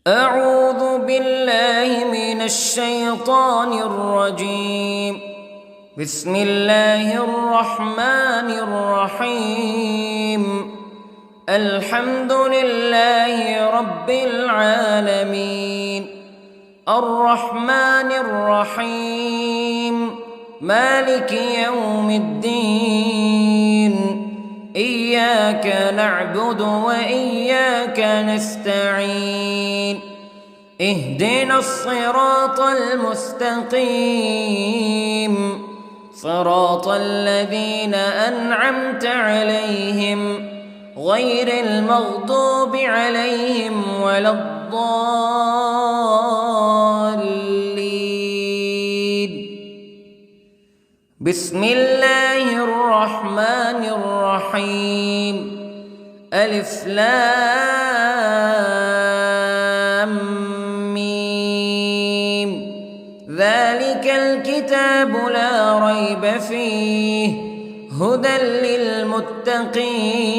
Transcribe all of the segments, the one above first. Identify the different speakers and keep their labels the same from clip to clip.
Speaker 1: أعوذ بالله من الشيطان الرجيم. بسم الله الرحمن الرحيم. الحمد لله رب العالمين، الرحمن الرحيم، مالك يوم الدين. إياك نعبد وإياك نستعين. اهدنا الصراط المستقيم، صراط الذين أنعمت عليهم غير المغضوب عليهم ولا الضالين. بسم الله الرحمن الرحيم. ألف لام ميم. ذلك الكتاب لا ريب فيه هدى للمتقين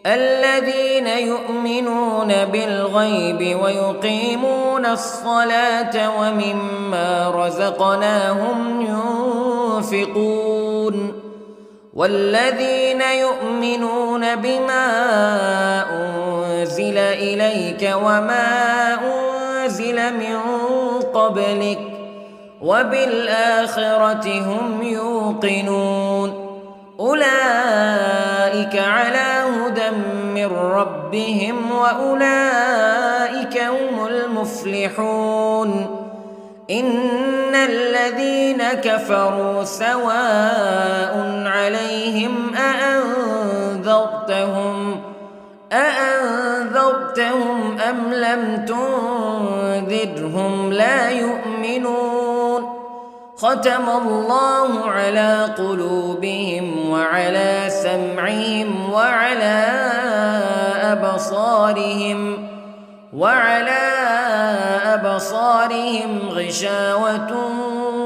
Speaker 1: الذين يؤمنون بالغيب ويقيمون الصلاة ومما رزقناهم ينفقون والذين يؤمنون بما أنزل إليك وما أنزل من قبلك وبالآخرة هم يوقنون. أولئك على هدى من ربهم وأولئك هم المفلحون. إن الذين كفروا سواء عليهم أأنذرتهم أم لم تنذرهم لا يؤمنون. ختم الله على قلوبهم وعلى سمعهم وعلى أبصارهم غشاوة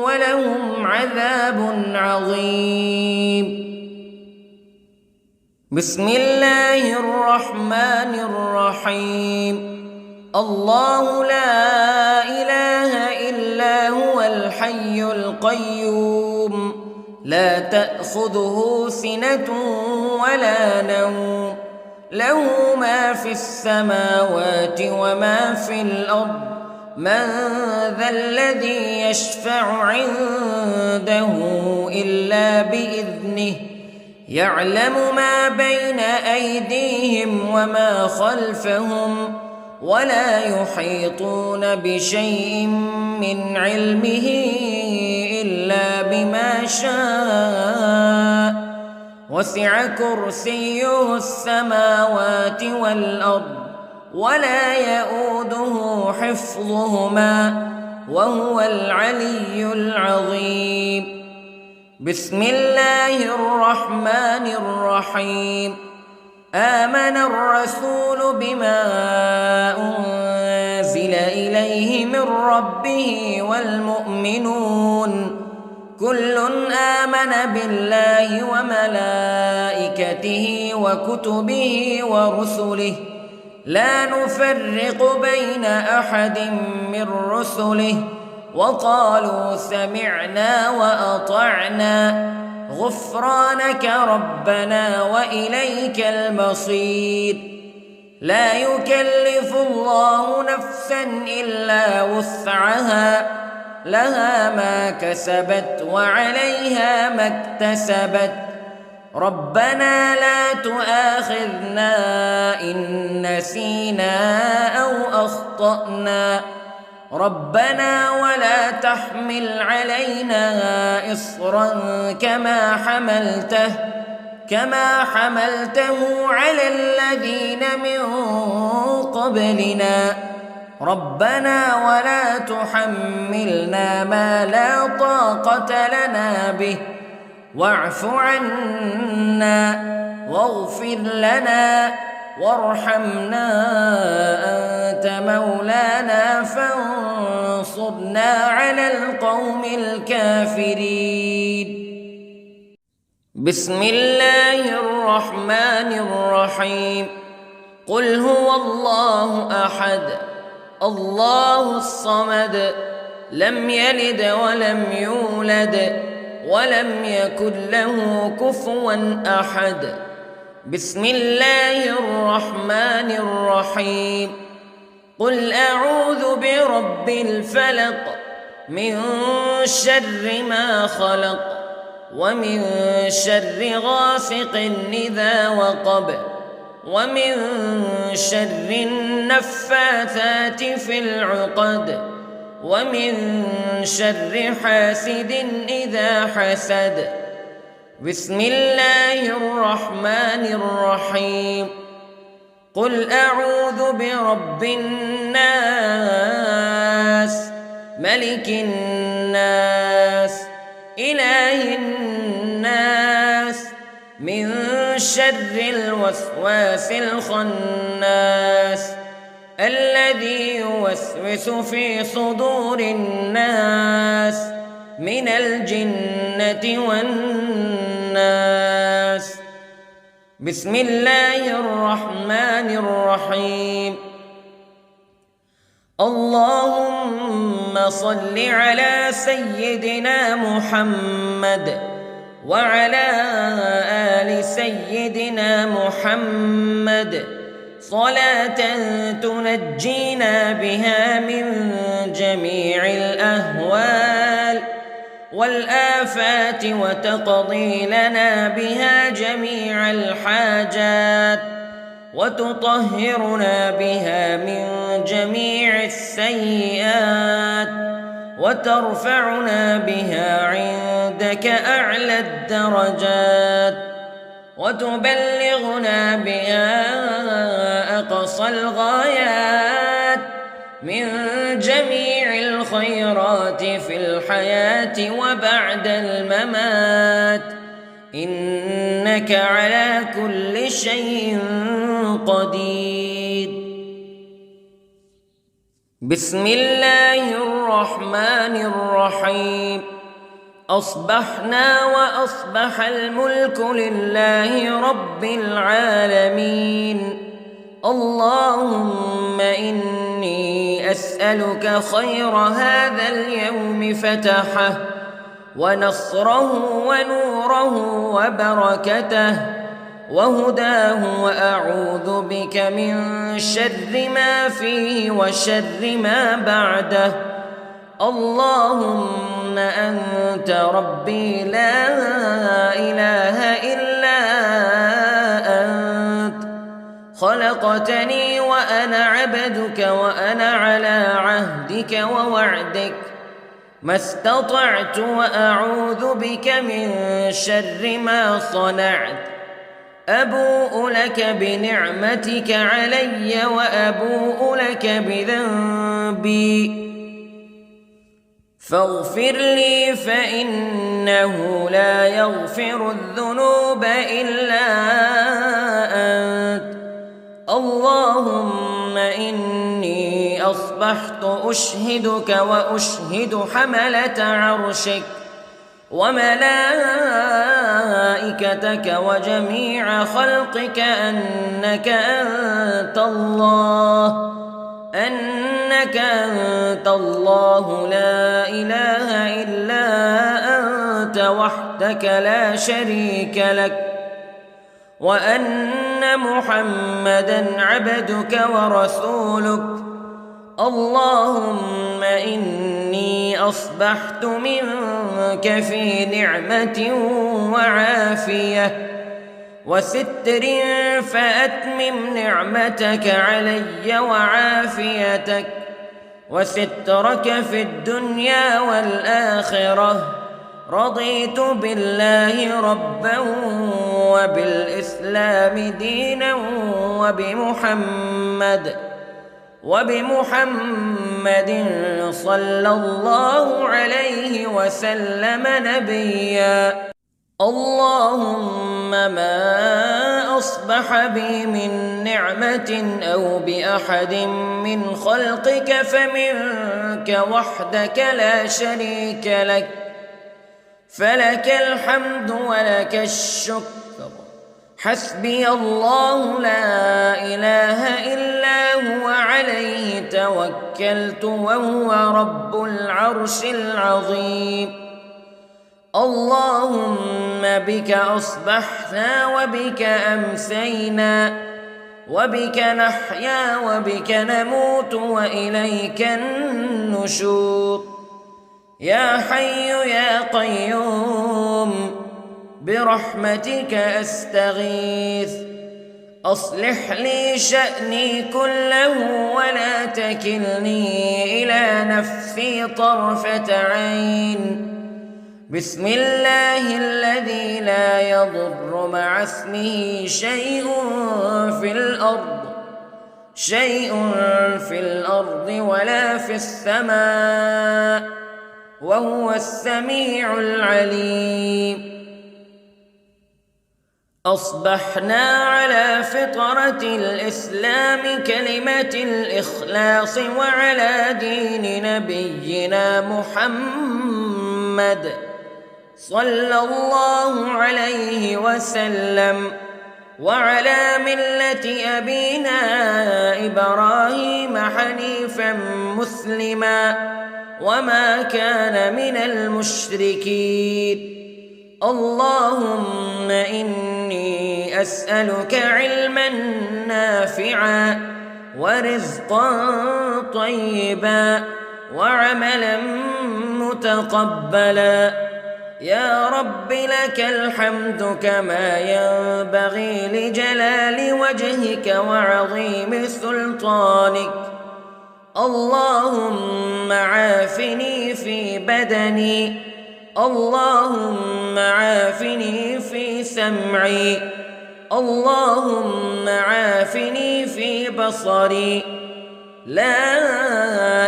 Speaker 1: ولهم عذاب عظيم. بسم الله الرحمن الرحيم. الله لا إله إلا هو الحي القيوم لا تأخذه سنة ولا نوم له ما في السماوات وما في الأرض. من ذا الذي يشفع عنده إلا بإذنه يعلم ما بين أيديهم وما خلفهم ولا يحيطون بشيء من علمه إلا بما شاء. وسع كرسيه السماوات والأرض ولا يؤوده حفظهما وهو العلي العظيم. بسم الله الرحمن الرحيم. آمن الرسول بما أنزل إليه من ربه والمؤمنون كل آمن بالله وملائكته وكتبه ورسله لا نفرق بين أحد من رسله وقالوا سمعنا وأطعنا غفرانك ربنا وإليك المصير. لا يكلف الله نفسا إلا وسعها لها ما كسبت وعليها ما اكتسبت. ربنا لا تؤاخذنا إن نسينا أو أخطأنا ربنا ولا تحمل علينا إصرا كما حملته على الذين من قبلنا ربنا ولا تحملنا ما لا طاقة لنا به واعف عنا واغفر لنا وارحمنا أنت مولانا فانصرنا على القوم الكافرين. بسم الله الرحمن الرحيم. قل هو الله أحد الله الصمد لم يلد ولم يولد ولم يكن له كفوا أحد. بسم الله الرحمن الرحيم. قل أعوذ برب الفلق من شر ما خلق ومن شر غاسق إذا وقب ومن شر النفاثات في العقد ومن شر حاسد إذا حسد. بسم الله الرحمن الرحيم. قل أعوذ برب الناس ملك الناس إله الناس من شر الوسواس الخناس الذي يوسوس في صدور الناس من الجنة والناس. بسم الله الرحمن الرحيم. اللهم صل على سيدنا محمد وعلى آل سيدنا محمد صلاة تنجينا بها من جميع الأهوال والآفات وتقضي لنا بها جميع الحاجات وتطهرنا بها من جميع السيئات وترفعنا بها عندك أعلى الدرجات وتبلغنا بها أقصى الغايات من جميع الخيرات في الحياة وبعد الممات إنك على كل شيء قدير. بسم الله الرحمن الرحيم. أصبحنا وأصبح الملك لله رب العالمين. اللهم إني أسألك خير هذا اليوم فتحه ونصره ونوره وبركته وهداه وأعوذ بك من شر ما فيه وشر ما بعده. اللهم أنت ربي لا إله إلا أنت خلقتني وأنا عبدك وأنا على عهدك ووعدك ما استطعت وأعوذ بك من شر ما صنعت. أبوء لك بنعمتك علي وأبوء لك بذنبي فاغفر لي فإنه لا يغفر الذنوب إلا أنت. اللهم إني أصبحت أشهدك وأشهد حملة عرشك وملائكتك وجميع خلقك أنك أنت الله لا إله إلا أنت وحدك لا شريك لك وأن محمدًا عبدك ورسولك. اللهم إني أصبحت منك في نعمة وعافية وستر فأتمم نعمتك علي وعافيتك وسترك في الدنيا والآخرة. رضيت بالله ربا وبالإسلام دينا وبمحمد صلى الله عليه وسلم نبيا. اللهم ما أصبح بي من نعمة أو بأحد من خلقك فمنك وحدك لا شريك لك فلك الحمد ولك الشكر حسبي الله لا إله إلا هو عليه توكلت وهو رب العرش العظيم. اللهم بك أصبحنا وبك أمسينا وبك نحيا وبك نموت وإليك النشور. يا حي يا قيوم برحمتك أستغيث، أصلح لي شأني كله ولا تكلني إلى نفسي طرفة عين. بسم الله الذي لا يضر مع اسمه شيء في الأرض ولا في السماء وهو السميع العليم. أصبحنا على فطرة الإسلام كلمة الإخلاص وعلى دين نبينا محمد صلى الله عليه وسلم وعلى ملة أبينا إبراهيم حنيفا مسلما وما كان من المشركين. اللهم إني أسألك علما نافعا ورزقا طيبا وعملا متقبلا. يا رب لك الحمد كما ينبغي لجلال وجهك وعظيم سلطانك. اللهم عافني في بدني، اللهم عافني في سمعي، اللهم عافني في بصري. لا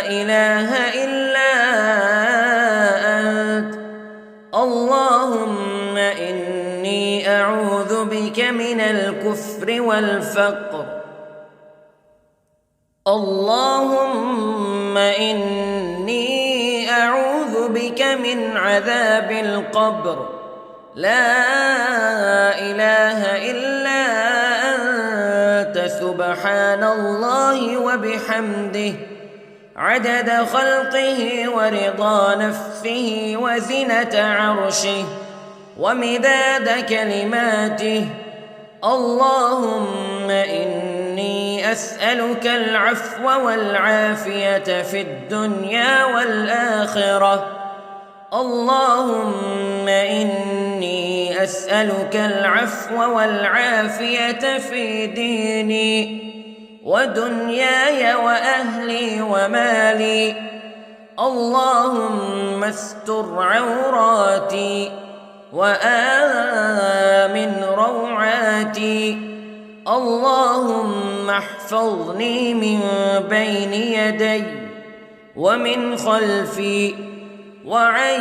Speaker 1: إله إلا أنت. اللهم إني أعوذ بك من الكفر والفقر. اللهم إني أعوذ بك من عذاب القبر. لا إله إلا أنت سبحان الله وبحمده عدد خلقه ورضا نفسه وزنة عرشه ومداد كلماته. اللهم إني أسألك العفو والعافية في الدنيا والآخرة. اللهم إني أسألك العفو والعافية في ديني ودنياي وأهلي ومالي. اللهم استر عوراتي وآمن روعاتي. اللهم احفظني من بين يدي ومن خلفي وعن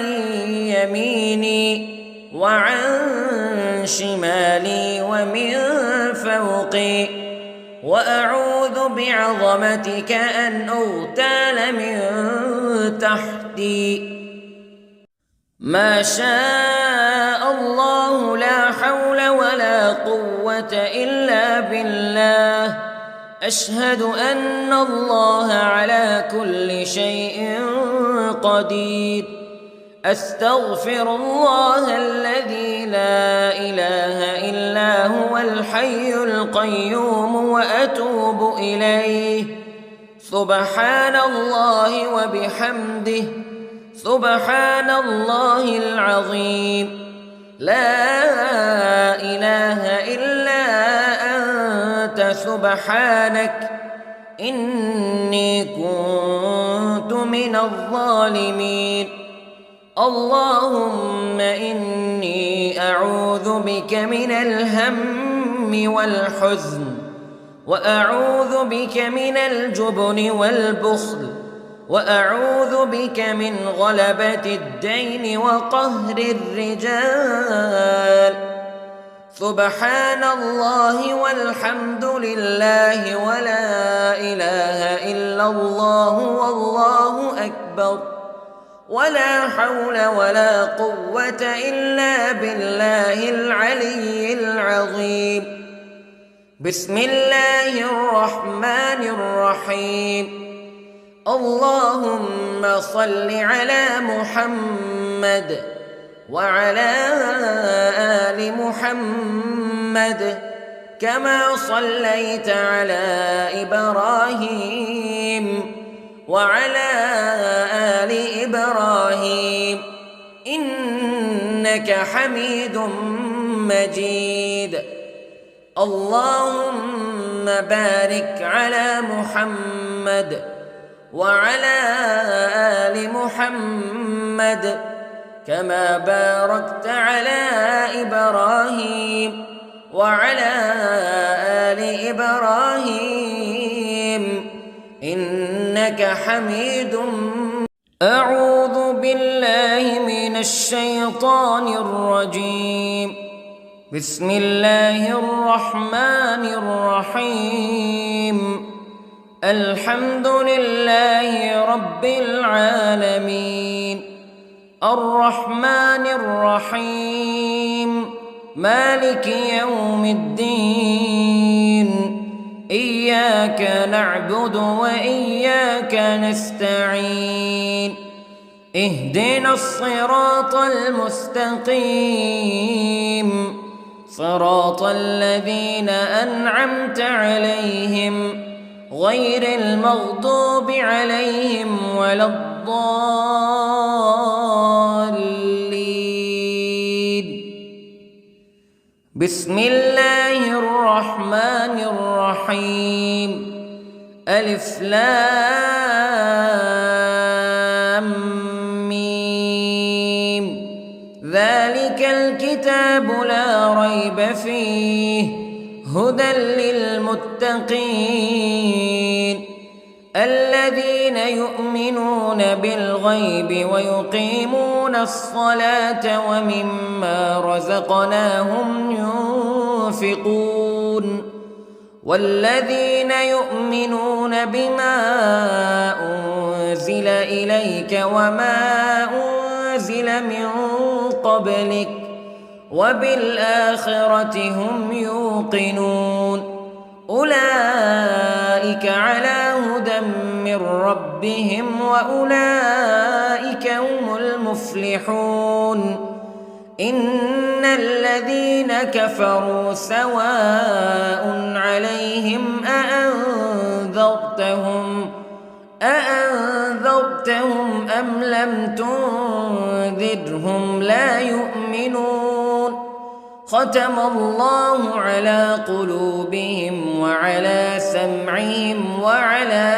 Speaker 1: يميني وعن شمالي ومن فوقي، وأعوذ بعظمتك أن أغتال من تحتي. ما شاء الله لا حول ولا قوة إلا بالله. أشهد أن الله على كل شيء قدير. أستغفر الله الذي لا إله إلا هو الحي القيوم وأتوب إليه. سبحان الله وبحمده سبحان الله العظيم. لا إله إلا أنت سبحانك إني كنت من الظالمين. اللهم إني أعوذ بك من الهم والحزن، وأعوذ بك من الجبن والبخل، وأعوذ بك من غلبة الدين وقهر الرجال. سبحان الله والحمد لله ولا إله إلا الله والله أكبر. ولا حول ولا قوة إلا بالله العلي العظيم. بسم الله الرحمن الرحيم. اللهم صل على محمد وعلى آل محمد كما صليت على إبراهيم وعلى آل إبراهيم إنك حميد مجيد. اللهم بارك على محمد وعلى آل محمد كما باركت على إبراهيم وعلى آل إبراهيم إنك حميد مجيد. أعوذ بالله من الشيطان الرجيم. بسم الله الرحمن الرحيم. الحمد لله رب العالمين الرحمن الرحيم مالك يوم الدين إياك نعبد وإياك نستعين اهدنا الصراط المستقيم صراط الذين أنعمت عليهم غير المغضوب عليهم ولا الضالين. بسم الله الرحمن الرحيم. ألف لام ميم ذلك الكتاب لا ريب فيه هدى للمتقين الذين يؤمنون بالغيب ويقيمون الصلاة ومما رزقناهم ينفقون والذين يؤمنون بما أنزل إليك وما أنزل من قبلك وبالآخرة هم يوقنون أولئك على هدى من ربهم وأولئك هم المفلحون. إن الذين كفروا سواء عليهم أأنذرتهم أم لم تنذرهم لا يؤمنون. ختم الله على قلوبهم وعلى سمعهم وعلى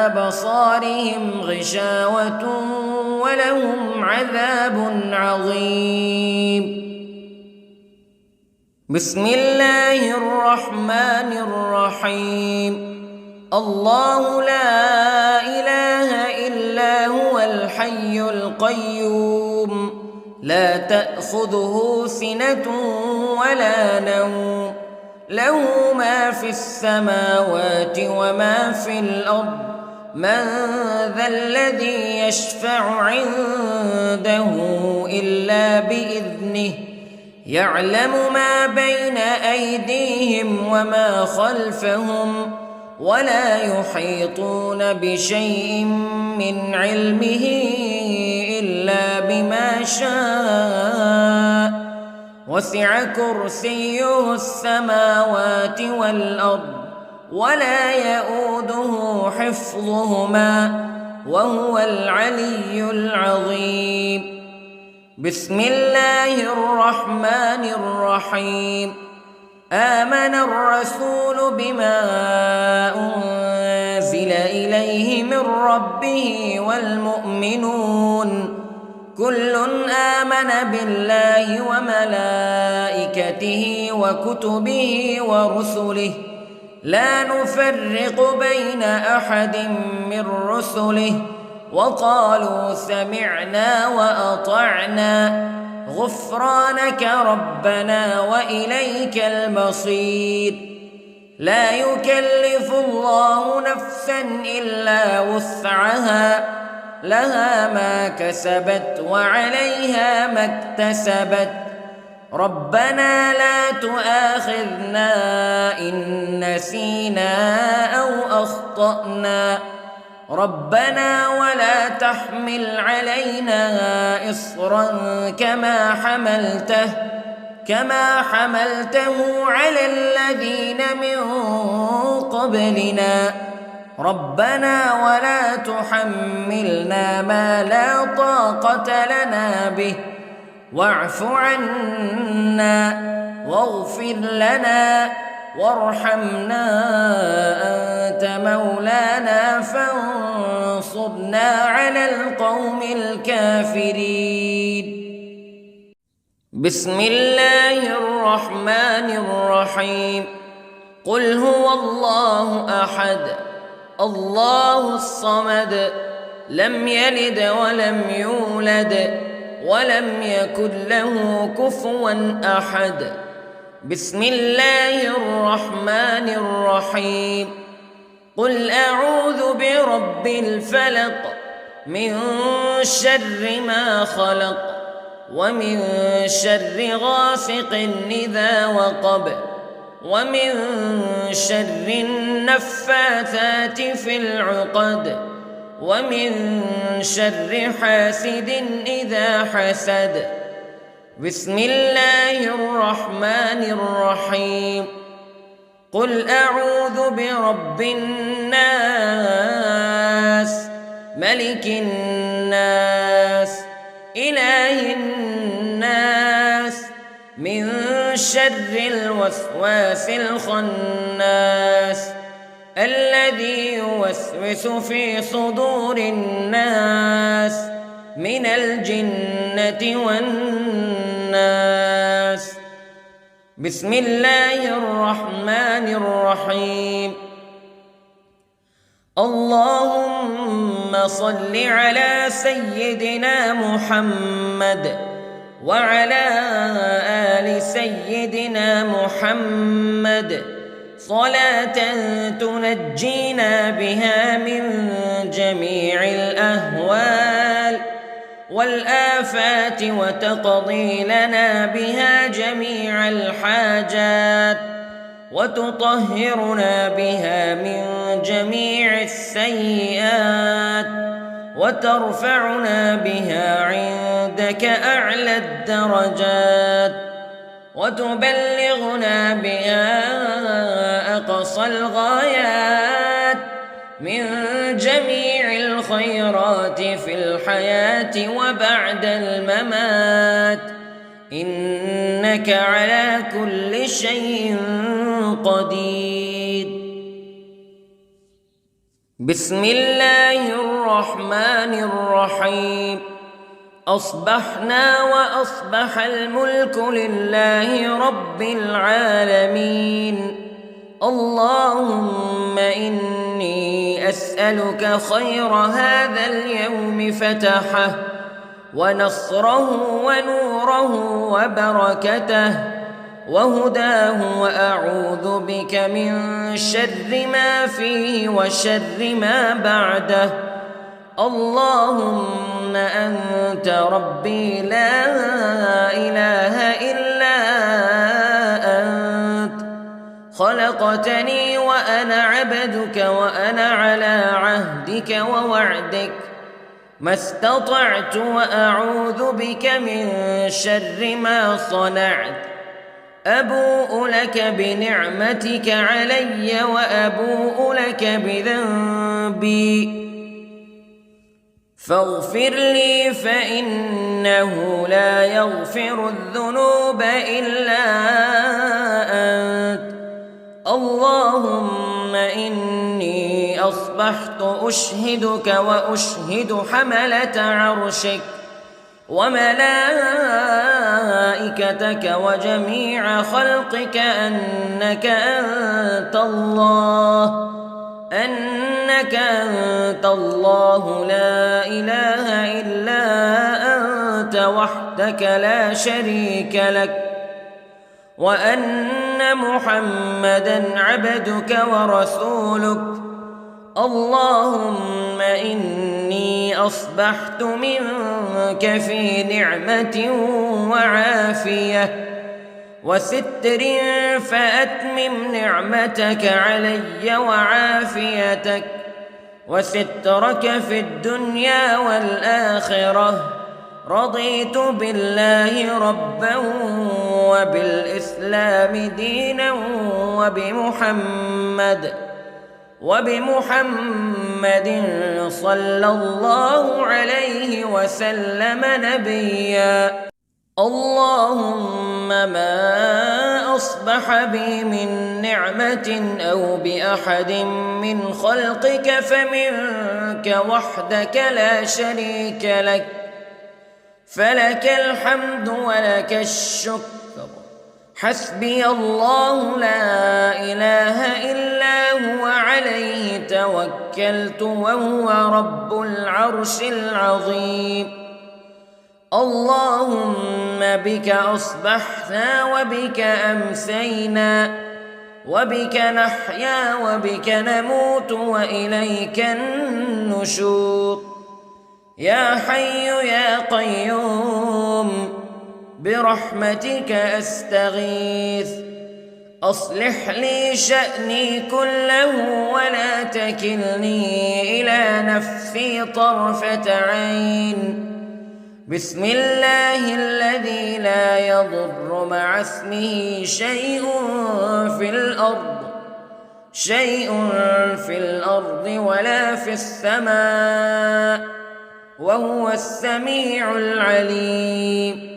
Speaker 1: أبصارهم غشاوة ولهم عذاب عظيم. بسم الله الرحمن الرحيم. الله لا إله إلا هو الحي القيوم لا تأخذه سنة ولا نوم له ما في السماوات وما في الأرض من ذا الذي يشفع عنده إلا بإذنه يعلم ما بين أيديهم وما خلفهم ولا يحيطون بشيء من علمه إلا بما شاء وسع كرسيه السماوات والأرض ولا يؤوده حفظهما وهو العلي العظيم. بسم الله الرحمن الرحيم. آمن الرسول بما أنزل إليه من ربه والمؤمنون كل آمن بالله وملائكته وكتبه ورسله لا نفرق بين أحد من رسله وقالوا سمعنا وأطعنا غفرانك ربنا وإليك المصير. لا يكلف الله نفسا إلا وسعها لها ما كسبت وعليها ما اكتسبت ربنا لا تؤاخذنا إن نسينا أو أخطأنا ربنا ولا تحمل علينا إصرا كما حملته على الذين من قبلنا ربنا ولا تحملنا ما لا طاقة لنا به واعف عنا واغفر لنا وارحمنا أنت مولانا فانصرنا على القوم الكافرين. بسم الله الرحمن الرحيم. قل هو الله أحد الله الصمد لم يلد ولم يولد ولم يكن له كفوا أحد. بسم الله الرحمن الرحيم. قل أعوذ برب الفلق من شر ما خلق ومن شر غاسق إذا وقب ومن شر النفاثات في العقد ومن شر حاسد إذا حسد. بسم الله الرحمن الرحيم. قل أعوذ برب الناس ملك الناس إله الناس من شر الوسواس الخناس الذي يوسوس في صدور الناس من الجنة والناس. بسم الله الرحمن الرحيم. اللهم صل على سيدنا محمد وعلى آل سيدنا محمد صلاة تنجينا بها من جميع الأهوال والآفات وتقضي لنا بها جميع الحاجات وتطهرنا بها من جميع السيئات وترفعنا بها عندك أعلى الدرجات وتبلغنا بها أقصى الغايات من جميع الخيرات في الحياة وبعد الممات إنك على كل شيء قدير. بسم الله الرحمن الرحيم. أصبحنا وأصبح الملك لله رب العالمين. اللهم إني أسألك خير هذا اليوم فتحه ونصره ونوره وبركته وهداه وأعوذ بك من شر ما فيه وشر ما بعده. اللهم أنت ربي لا إله إلا أنت خلقتني وأنا عبدك وأنا على عهدك ووعدك ما استطعت وأعوذ بك من شر ما صنعت. أبوء لك بنعمتك علي وأبوء لك بذنبي فاغفر لي فإنه لا يغفر الذنوب إلا أنت. اللهم إني أصبحت أشهدك وأشهد حملة عرشك وملائكتك وجميع خلقك أنك أنت الله لا إله إلا أنت وحدك لا شريك لك وأن أن محمدًا عبدك ورسولك. اللهم إني أصبحت منك في نعمة وعافية وستر، فأتمم نعمتك علي وعافيتك وسترك في الدنيا والآخرة. رضيت بالله ربا وبالإسلام دينا وبمحمد صلى الله عليه وسلم نبيا. اللهم ما أصبح بي من نعمة أو بأحد من خلقك فمنك وحدك لا شريك لك، فلك الحمد ولك الشكر. حسبي الله لا إله إلا هو، عليه توكلت وهو رب العرش العظيم. اللهم بك أصبحنا وبك أمسينا وبك نحيا وبك نموت وإليك النشور. يا حي يا قيوم برحمتك أستغيث، أصلح لي شأني كله ولا تكلني إلى نفسي طرفة عين. بسم الله الذي لا يضر مع اسمه شيء في الأرض ولا في السماء، وهو السميع العليم.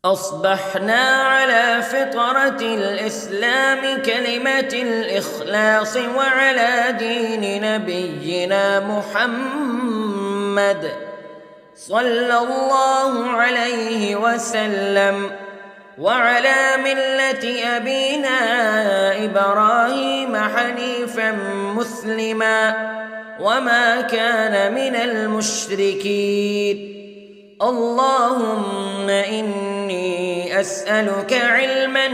Speaker 1: أصبحنا على فطرة الإسلام كلمة الإخلاص وعلى دين نبينا محمد صلى الله عليه وسلم، وعلى ملة أبينا إبراهيم حنيفا مسلما وما كان من المشركين. اللهم إني أسألك علما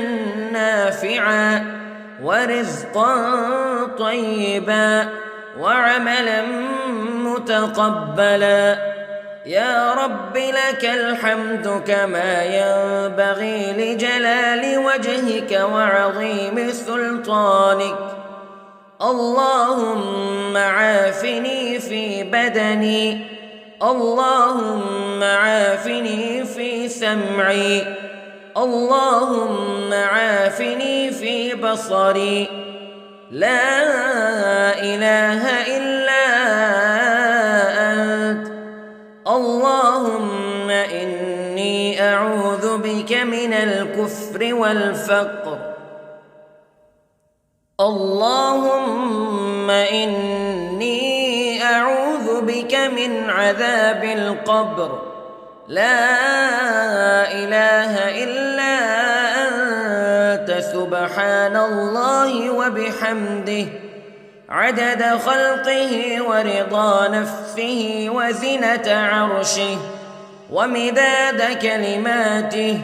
Speaker 1: نافعا ورزقا طيبا وعملا متقبلا. يا رب لك الحمد كما ينبغي لجلال وجهك وعظيم سلطانك. اللهم عافني في بدني، اللهم عافني في سمعي، اللهم عافني في بصري. لا إله إلا أنت. اللهم إني أعوذ بك من الكفر والفقر. اللهم إني أعوذ بك من عذاب القبر. لا إله إلا أنت، سبحان الله وبحمده، عدد خلقه ورضا نفسه وزنة عرشه ومداد كلماته.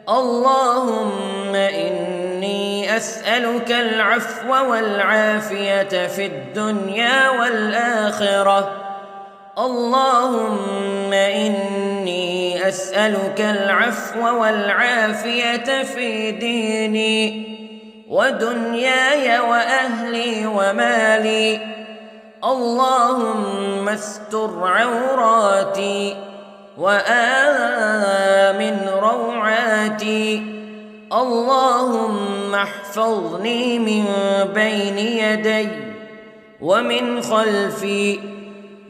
Speaker 1: اللهم إني أسألك العفو والعافية في الدنيا والآخرة. اللهم إني أسألك العفو والعافية في ديني ودنياي وأهلي ومالي. اللهم استر عوراتي وآمن روعاتي. اللهم احفظني من بين يدي ومن خلفي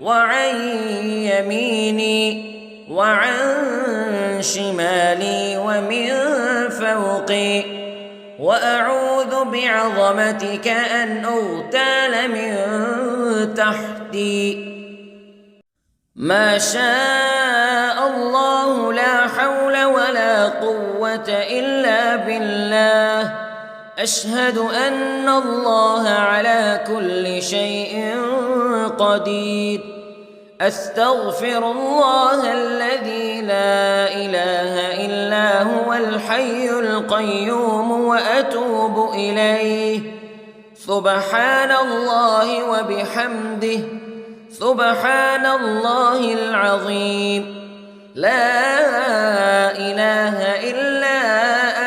Speaker 1: وعن يميني وعن شمالي ومن فوقي، وأعوذ بعظمتك أن أغتال من تحتي. ما شاء الله لا حول ولا قوة إلا بالله. أشهد أن الله على كل شيء قدير. أستغفر الله الذي لا إله إلا هو الحي القيوم وأتوب إليه. سبحان الله وبحمده، سبحان الله العظيم. لا إله إلا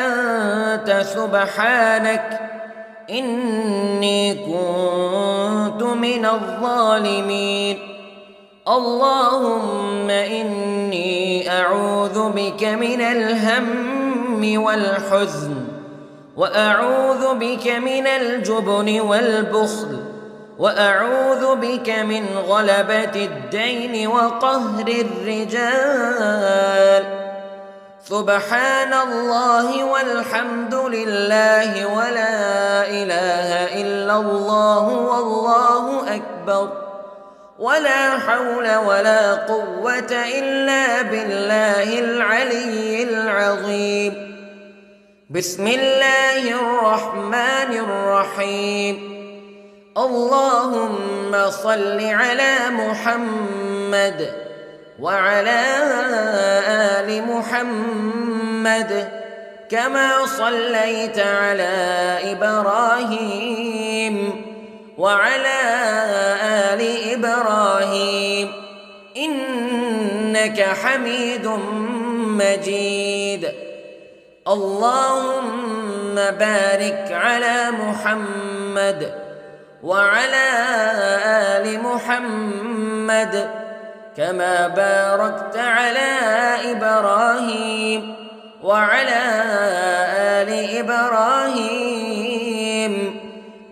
Speaker 1: أنت سبحانك إني كنت من الظالمين. اللهم إني أعوذ بك من الهم والحزن، وأعوذ بك من الجبن والبخل، وأعوذ بك من غلبة الدين وقهر الرجال. سبحان الله والحمد لله ولا إله إلا الله والله أكبر، ولا حول ولا قوة إلا بالله العلي العظيم. بسم الله الرحمن الرحيم. اللهم صل على محمد وعلى آل محمد كما صليت على إبراهيم وعلى آل إبراهيم إنك حميد مجيد. اللهم بارك على محمد وعلى آل محمد كما باركت على إبراهيم وعلى آل إبراهيم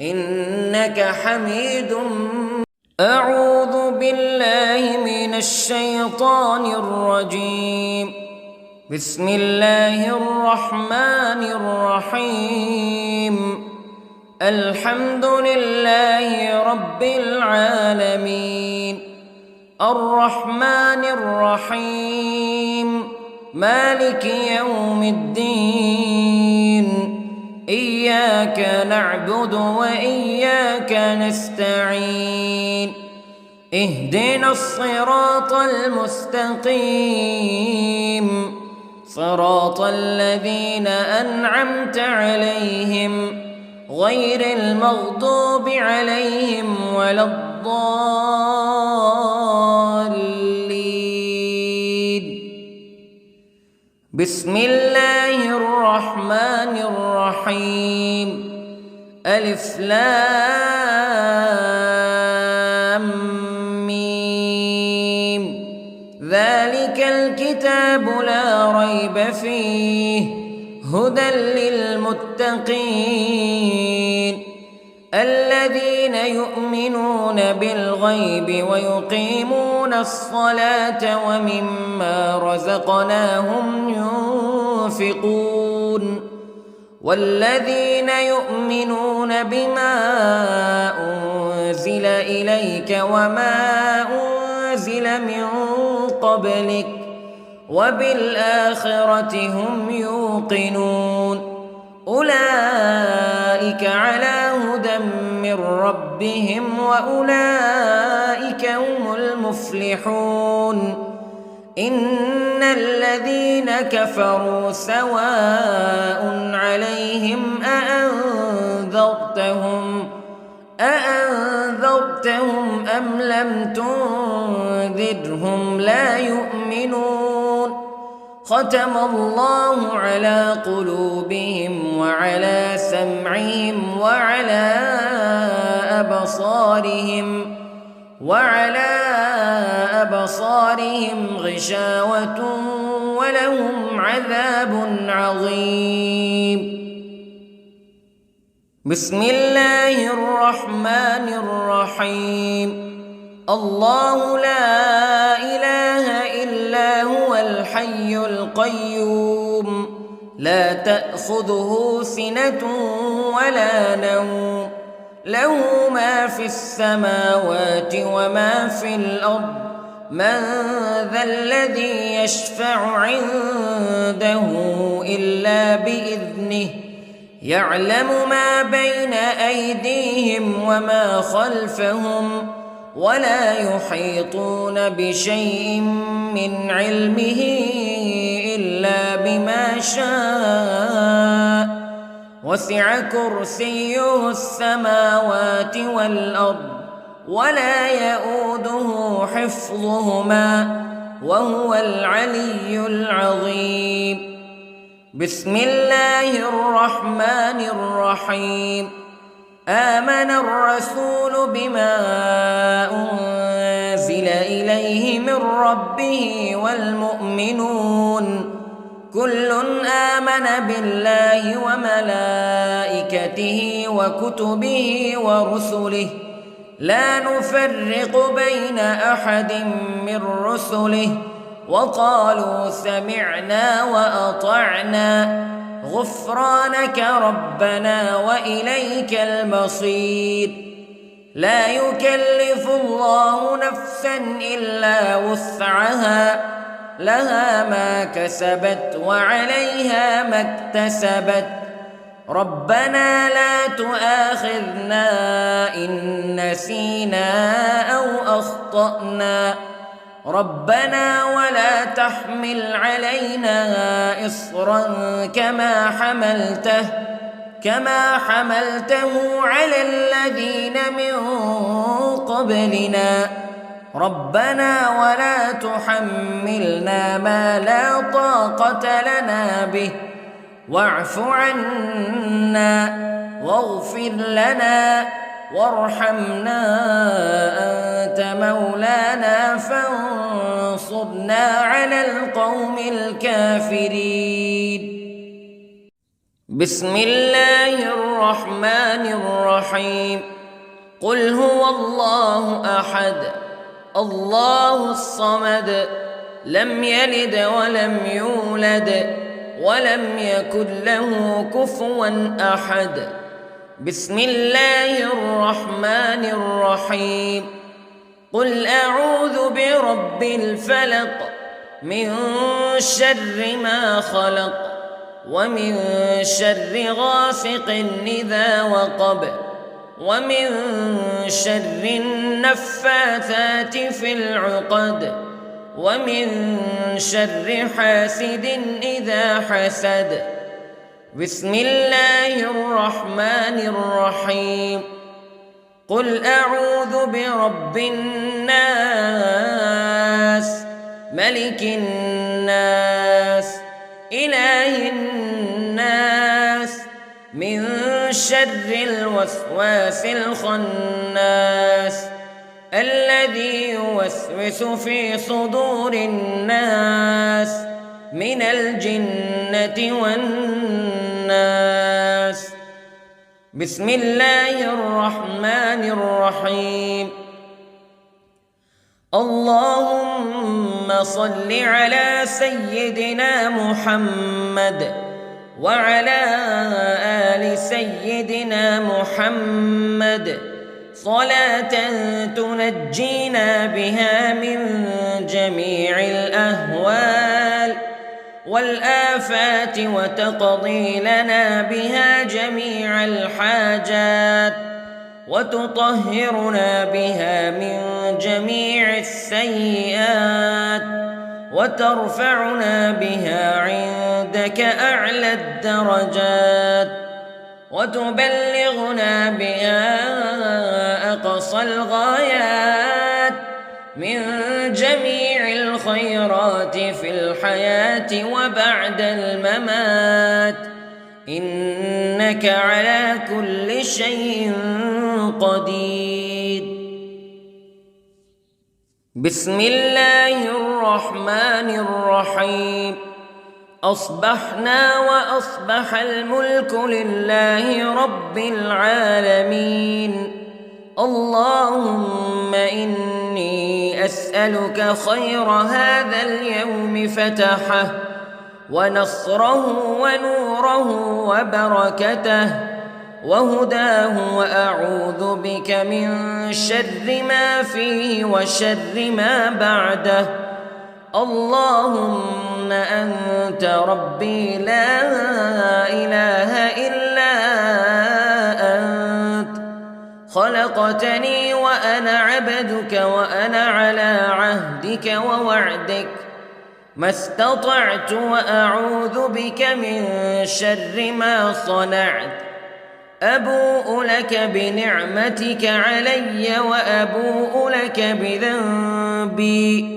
Speaker 1: إنك حميد مجيد. أعوذ بالله من الشيطان الرجيم. بسم الله الرحمن الرحيم. الحمد لله رب العالمين، الرحمن الرحيم، مالك يوم الدين. إياك نعبد وإياك نستعين. اهدنا الصراط المستقيم، صراط الذين أنعمت عليهم غير المغضوب عليهم ولا الضالين. بسم الله الرحمن الرحيم. ألف لام ميم. ذلك الكتاب لا ريب فيه هدى للمتقين الذين يؤمنون بالغيب ويقيمون الصلاة ومما رزقناهم ينفقون والذين يؤمنون بما أنزل إليك وما أنزل من قبلك وبالآخرة هم يوقنون أولئك على هدى من ربهم وأولئك هم المفلحون. إن الذين كفروا سواء عليهم أأنذرتهم أم لم تنذرهم لا يؤمنون. ختم الله على قلوبهم وعلى سمعهم وعلى أبصارهم غشاوة ولهم عذاب عظيم. بسم الله الرحمن الرحيم. الله لا إله إلا هو الحي القيوم لا تأخذه سنة ولا نوم له ما في السماوات وما في الأرض من ذا الذي يشفع عنده إلا بإذنه يعلم ما بين أيديهم وما خلفهم ولا يحيطون بشيء من علمه إلا بما شاء وسع كرسيه السماوات والأرض ولا يئوده حفظهما وهو العلي العظيم. بسم الله الرحمن الرحيم. آمن الرسول بما أنزل إليه من ربه والمؤمنون كل آمن بالله وملائكته وكتبه ورسله لا نفرق بين أحد من رسله وقالوا سمعنا وأطعنا غفرانك ربنا وإليك المصير. لا يكلف الله نفسا إلا وسعها لها ما كسبت وعليها ما اكتسبت ربنا لا تؤاخذنا إن نسينا أو أخطأنا ربنا ولا تحمل علينا إصرا كما حملته على الذين من قبلنا ربنا ولا تحملنا ما لا طاقة لنا به واعف عنا واغفر لنا وارحمنا أنت مولانا فانصرنا على القوم الكافرين. بسم الله الرحمن الرحيم. قل هو الله أحد الله الصمد لم يلد ولم يولد ولم يكن له كفوا أحد. بسم الله الرحمن الرحيم. قل أعوذ برب الفلق من شر ما خلق ومن شر غاسق إذا وقب ومن شر النفاثات في العقد ومن شر حاسد إذا حسد. بسم الله الرحمن الرحيم. قل أعوذ برب الناس ملك الناس إله الناس من شر الوسواس الخناس الذي يوسوس في صدور الناس من الجنة والناس. بسم الله الرحمن الرحيم. اللهم صل على سيدنا محمد وعلى آل سيدنا محمد صلاة تنجينا بها من جميع الأهوال والآفات وتقضي لنا بها جميع الحاجات وتطهرنا بها من جميع السيئات وترفعنا بها عندك أعلى الدرجات وتبلغنا بها أقصى الغايات من جميع الخيرات في الحياة وبعد الممات إنك على كل شيء قدير. بسم الله الرحمن الرحيم. أصبحنا وأصبح الملك لله رب العالمين. اللهم إني أسألك خير هذا اليوم فتحه ونصره ونوره وبركته وهداه وأعوذ بك من شر ما فيه وشر ما بعده. اللهم أنت ربي لا إله إلا أنت خلقتني وأنا عبدك وأنا على عهدك ووعدك ما استطعت وأعوذ بك من شر ما صنعت أبوء لك بنعمتك علي وأبوء لك بذنبي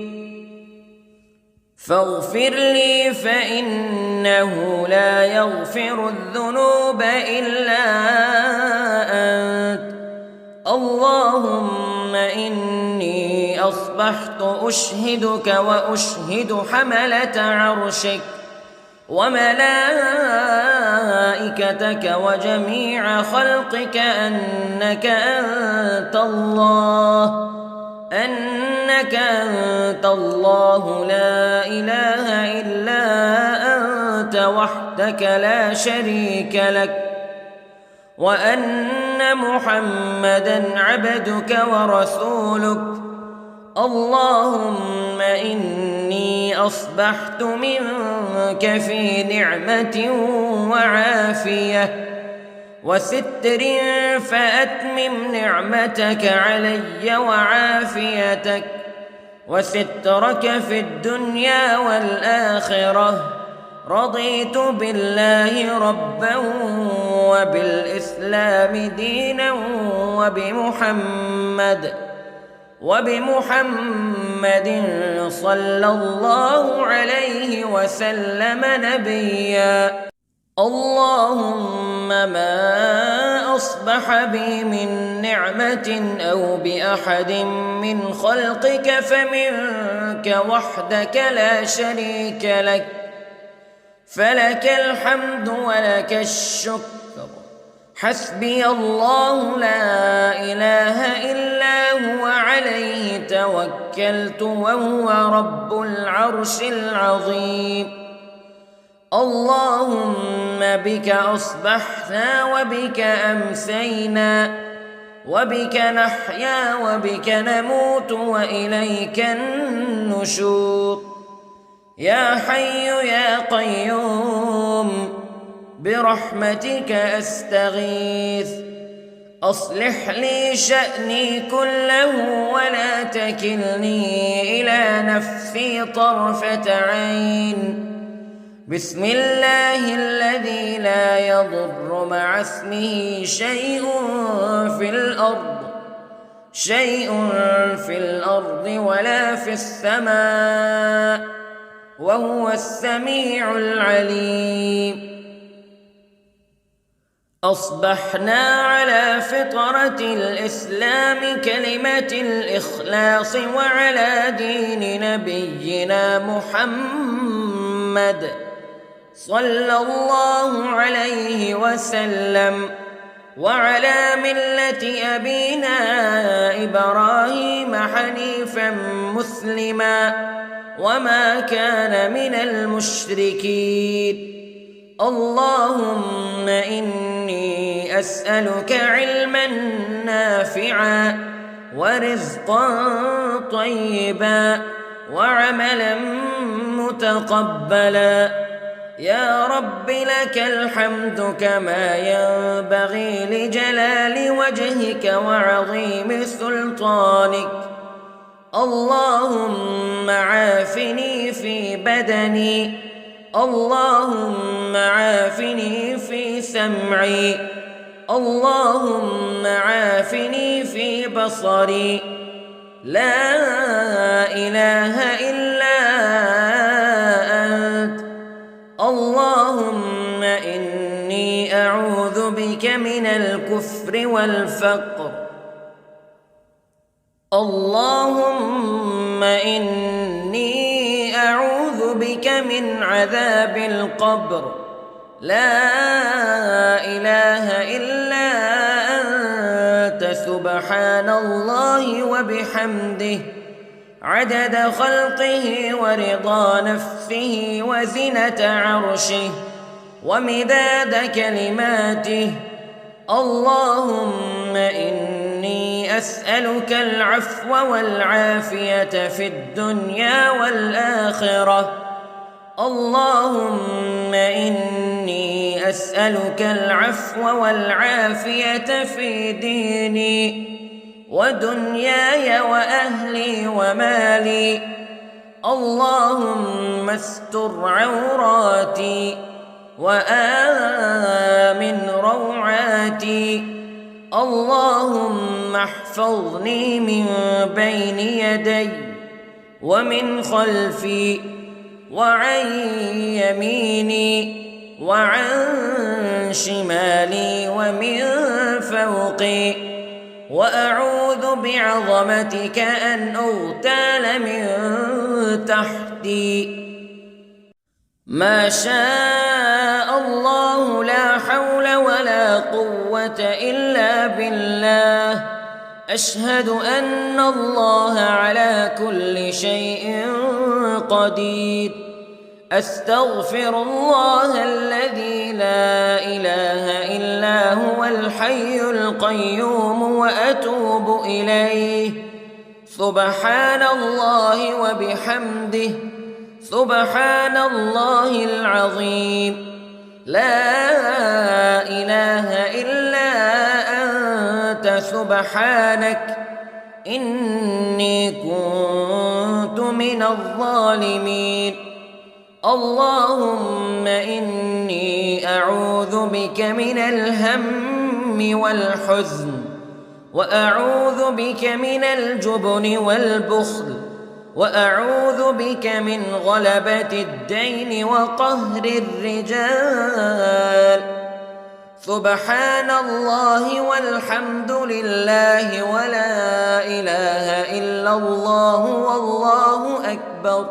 Speaker 1: فاغفر لي فإنه لا يغفر الذنوب إلا أنت اللهم إني أصبحت أشهدك وأشهد حملة عرشك وملائكتك وجميع خلقك أنك أنت الله لا إله إلا أنت وحدك لا شريك لك وأن محمدًا عبدك ورسولك اللهم إني أصبحت منك في نعمة وعافية وستر فأتمم نعمتك علي وعافيتك وسترك في الدنيا والآخرة رضيت بالله ربا وبالإسلام دينا وبمحمد صلى الله عليه وسلم نبيا اللهم ما أصبح بي من نعمة أو بأحد من خلقك فمنك وحدك لا شريك لك فلك الحمد ولك الشكر حسبي الله لا إله إلا هو عليه توكلت وهو رب العرش العظيم اللهم بك أصبحنا وبك أمسينا وبك نحيا وبك نموت وإليك النشور يا حي يا قيوم برحمتك أستغيث أصلح لي شأني كله ولا تكلني إلى نفسي طرفة عين بسم الله الذي لا يضر مع اسمه شيء في الأرض ولا في السماء وهو السميع العليم أصبحنا على فطرة الإسلام كلمة الإخلاص وعلى دين نبينا محمد صلى الله عليه وسلم وعلى ملة أبينا إبراهيم حنيفا مسلما وما كان من المشركين اللهم إني أسألك علما نافعا ورزقا طيبا وعملا متقبلا يا رب لك الحمد كما ينبغي لجلال وجهك وعظيم سلطانك اللهم عافني في بدني اللهم عافني في سمعي اللهم عافني في بصري لا إله إلا أنت اللهم إني أعوذ بك من الكفر والفقر اللهم إني أعوذ بك من عذاب القبر لا إله إلا أنت سبحان الله وبحمده عدد خلقه ورضا نفسه وزنة عرشه ومداد كلماته اللهم إني أسألك العفو والعافية في الدنيا والآخرة اللهم إني أسألك العفو والعافية في ديني ودنياي وأهلي ومالي. اللهم استر عوراتي وآمن روعاتي. اللهم احفظني من بين يدي ومن خلفي وعن يميني وعن شمالي ومن فوقي، وأعوذ بعظمتك أن أغتال من تحتي. ما شاء الله لا حول ولا قوة إلا بالله. أشهد أن الله على كل شيء قدير. أستغفر الله الذي لا إله إلا هو الحي القيوم وأتوب إليه. سبحان الله وبحمده، سبحان الله العظيم. لا إله إلا أنت سبحانك إني كنت من الظالمين. اللهم إني أعوذ بك من الهم والحزن، وأعوذ بك من الجبن والبخل، وأعوذ بك من غلبة الدين وقهر الرجال. سبحان الله والحمد لله ولا إله إلا الله والله أكبر،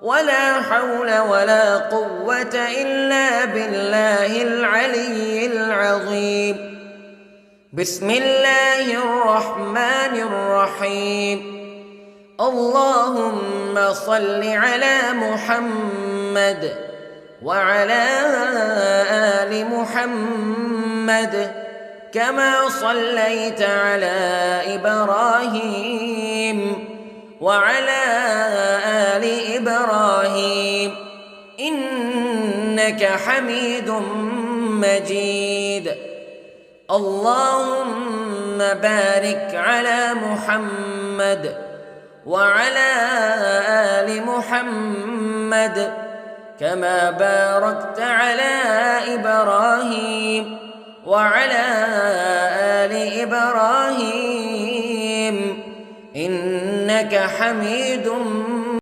Speaker 1: ولا حول ولا قوة إلا بالله العلي العظيم. بسم الله الرحمن الرحيم. اللهم صل على محمد وعلى آل محمد كما صليت على إبراهيم وعلى آل إبراهيم إنك حميد مجيد. اللهم بارك على محمد وعلى آل محمد كما باركت على إبراهيم وعلى آل إبراهيم إنك حميد